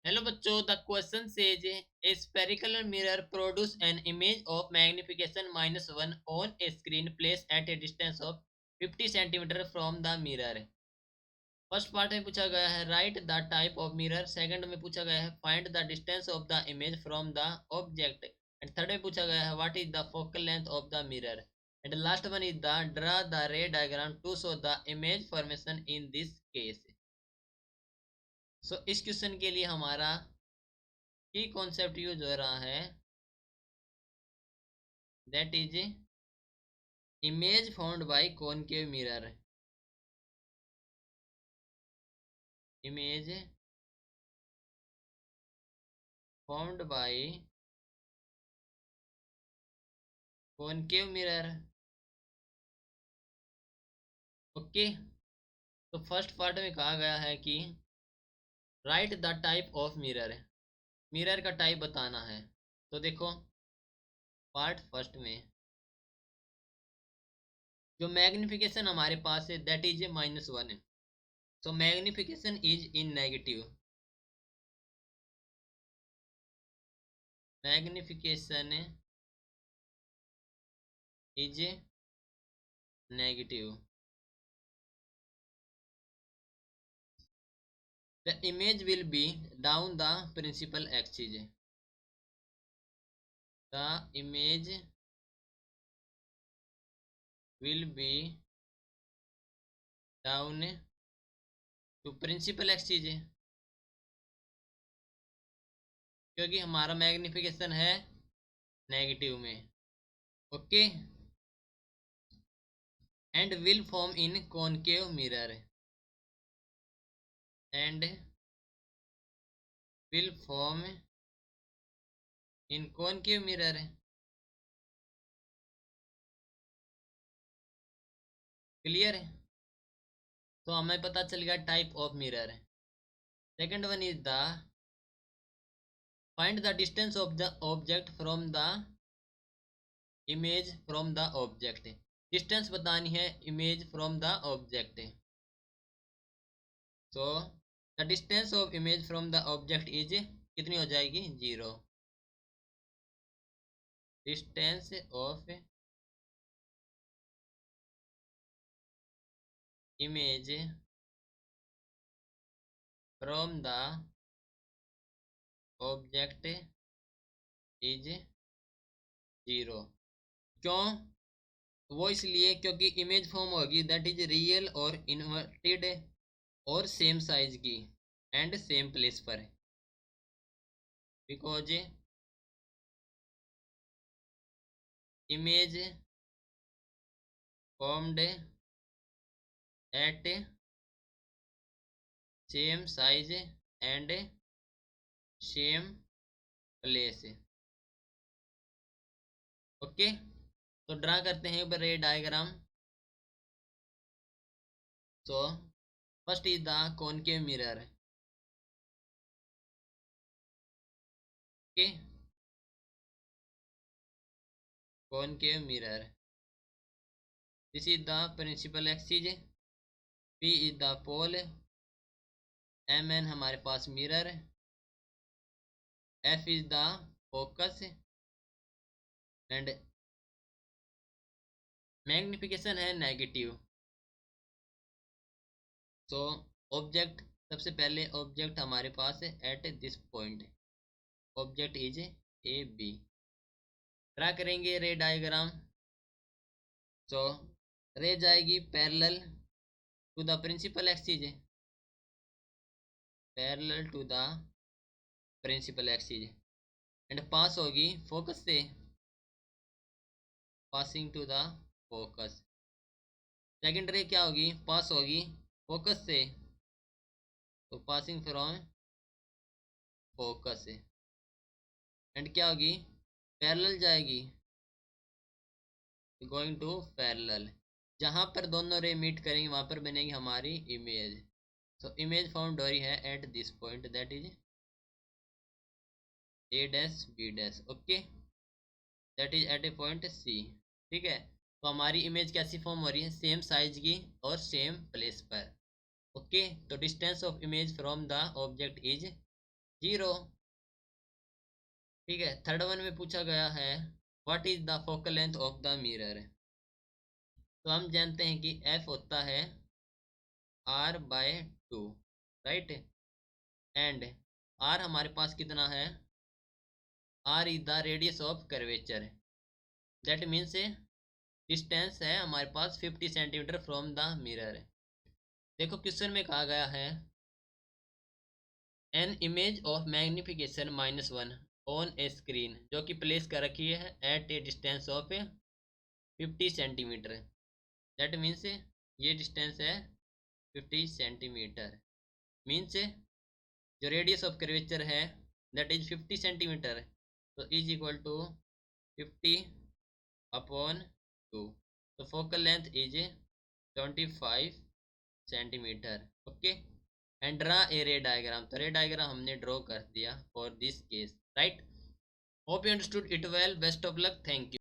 Hello बच्चों, the question says A spherical mirror produce an image of magnification -1 on a screen placed at a distance of 50 cm from the mirror। First part में पूछा गया है write the type of mirror, second में पूछा गया है find the distance of the image from the object, and third में पूछा गया है what is the focal length of the mirror, and last one is the draw the ray diagram to show the image formation in this case. So इस question के लिए हमारा की concept use हो रहा है, that is image found by concave mirror. Image found by concave mirror. Okay, तो first part में कहा गया है कि right the type of mirror, mirror का टाइप बताना है। तो देखो पार्ट फर्स्ट में जो मैग्निफिकेशन हमारे पास है that is -1, so magnification is in negative. Magnification is negative. The image will be down the principal axis. The image will be down to principal axis, क्योंकि हमारा मैग्निफिकेशन है नेगेटिव में। Okay, and will form in concave mirror, and will form in concave mirror. Clear है? तो हमें पता चल गया type of mirror. Second one is the find the distance of the object from the image from the object. Distance बतानी है image from the object. तो the distance of image from the object is कितनी हो जाएगी 0। Distance of image from the object is 0। क्यों? वो इसलिए क्योंकि इमेज फॉर्म होगी दैट इज रियल और इन्वर्टेड और सेम साइज की एंड सेम प्लेस पर, because image formed at same size and same place. Okay, तो ड्रा करते हैं रे डायग्राम। तो first is the concave mirror. Okay, concave mirror, this is the principal axis, P is the pole, M N हमारे पास mirror, F is the focus, and magnification है negative. तो object, सबसे पहले object हमारे पास है at this point, object is A B. Draw करेंगे रे डायग्राम। तो रे जाएगी parallel to the principal axis, parallel to the principal axis, and pass होगी फोकस से, passing to the focus. Second ray क्या होगी? पास होगी फोकस से, तो पासिंग फ्रॉम फोकस, एंड क्या होगी? पैरेलल जाएगी, गोइंग टू पैरेलल। जहां पर दोनों रे मीट करेंगे वहां पर बनेगी हमारी इमेज। सो इमेज फाउंड हो रही है at this point that is A dash B dash. Okay, that is at a point C. ठीक है, तो हमारी इमेज कैसी फॉर्म हो रही है? सेम साइज की और सेम प्लेस पर। ओके, तो distance of image from the object is 0। ठीक है, थर्ड वन में पूछा गया है what is the focal length of the mirror. तो हम जानते हैं कि एफ होता है r/2, राइट। एंड r हमारे पास कितना है, r is the radius of curvature. That means distance है हमारे पास 50 सेंटीमीटर फ्रॉम द मिरर। देखो क्वेश्चन में कहा गया है an image of magnification -1 on a screen, जो कि प्लेस कर रखी है at a distance of 50 centimetre. That means ये डिस्टेंस है 50 सेंटीमीटर। मीन्स जो रेडियस ऑफ कर्वेचर है दैट इज 50 सेंटीमीटर, तो इज इक्वल टू 50/2। तो focal length is 25 centimetre. Okay, and draw a रे डायग्राम। तो रे डायग्राम हमने ड्रॉ कर दिया for this case, right. Hope you understood it well. Best of luck, thank you.